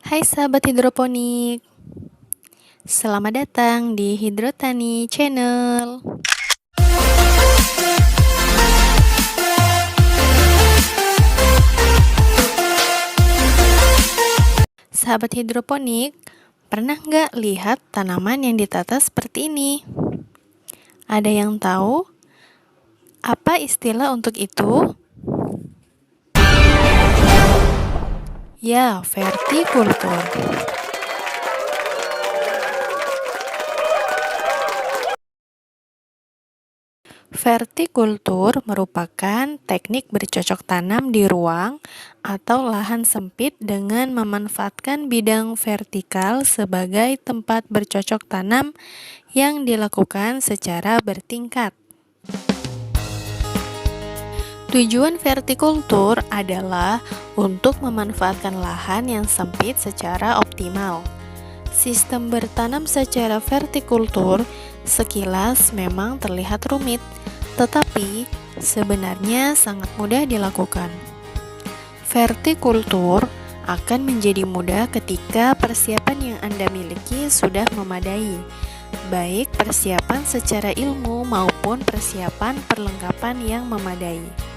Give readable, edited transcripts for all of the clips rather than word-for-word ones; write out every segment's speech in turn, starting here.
Hai sahabat hidroponik, selamat datang di Hidrotani Channel. Sahabat hidroponik, pernah nggak lihat tanaman yang ditata seperti ini? Ada yang tahu apa istilah untuk itu? Ya, vertikultur. Vertikultur merupakan teknik bercocok tanam di ruang atau lahan sempit dengan memanfaatkan bidang vertikal sebagai tempat bercocok tanam yang dilakukan secara bertingkat. Tujuan vertikultur adalah untuk memanfaatkan lahan yang sempit secara optimal. Sistem bertanam secara vertikultur sekilas memang terlihat rumit, tetapi sebenarnya sangat mudah dilakukan. Vertikultur akan menjadi mudah ketika persiapan yang Anda miliki sudah memadai, baik persiapan secara ilmu maupun persiapan perlengkapan yang memadai.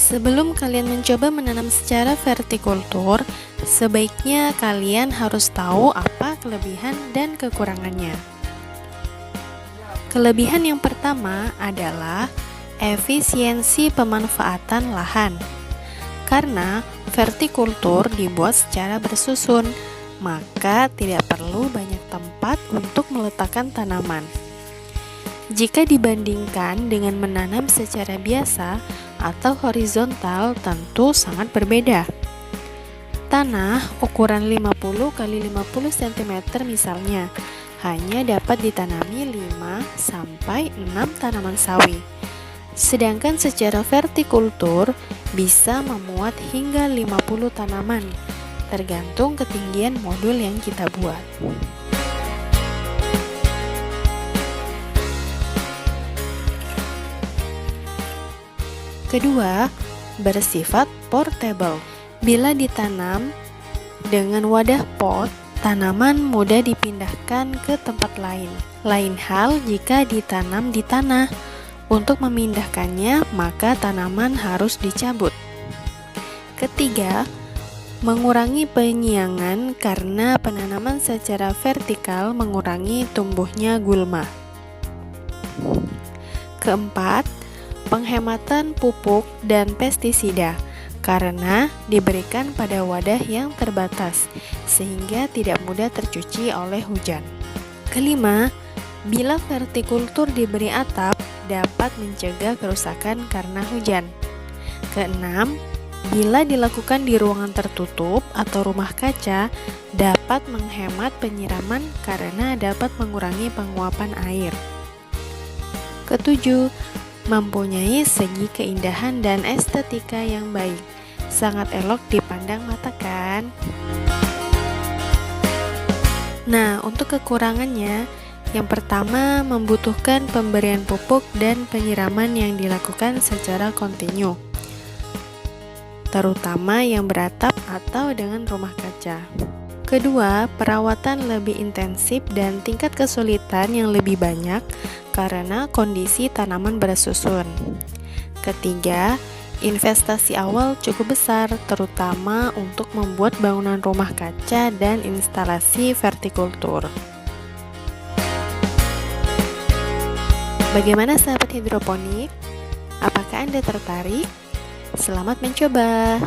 Sebelum kalian mencoba menanam secara vertikultur, sebaiknya kalian harus tahu apa kelebihan dan kekurangannya. Kelebihan yang pertama adalah efisiensi pemanfaatan lahan. Karena vertikultur dibuat secara bersusun, maka tidak perlu banyak tempat untuk meletakkan tanaman. Jika dibandingkan dengan menanam secara biasa atau horizontal, tentu sangat berbeda. Tanah ukuran 50 x 50 cm misalnya hanya dapat ditanami 5-6 tanaman sawi. Sedangkan secara vertikultur bisa memuat hingga 50 tanaman, tergantung ketinggian modul yang kita buat. Kedua, bersifat portable. Bila ditanam dengan wadah pot, tanaman mudah dipindahkan ke tempat lain. Lain hal jika ditanam di tanah. Untuk memindahkannya, maka tanaman harus dicabut. Ketiga, mengurangi penyiangan karena penanaman secara vertikal mengurangi tumbuhnya gulma. Keempat, penghematan pupuk dan pestisida karena diberikan pada wadah yang terbatas sehingga tidak mudah tercuci oleh hujan. Kelima, bila vertikultur diberi atap dapat mencegah kerusakan karena hujan. Keenam, bila dilakukan di ruangan tertutup atau rumah kaca dapat menghemat penyiraman karena dapat mengurangi penguapan air. Ketujuh, mempunyai segi keindahan dan estetika yang baik. Sangat elok dipandang mata kan? Nah, untuk kekurangannya, yang pertama membutuhkan pemberian pupuk dan penyiraman yang dilakukan secara kontinu, terutama yang beratap atau dengan rumah kaca. Kedua, perawatan lebih intensif dan tingkat kesulitan yang lebih banyak karena kondisi tanaman bersusun. Ketiga, investasi awal cukup besar, terutama untuk membuat bangunan rumah kaca dan instalasi vertikultur. Bagaimana sahabat hidroponik? Apakah Anda tertarik? Selamat mencoba!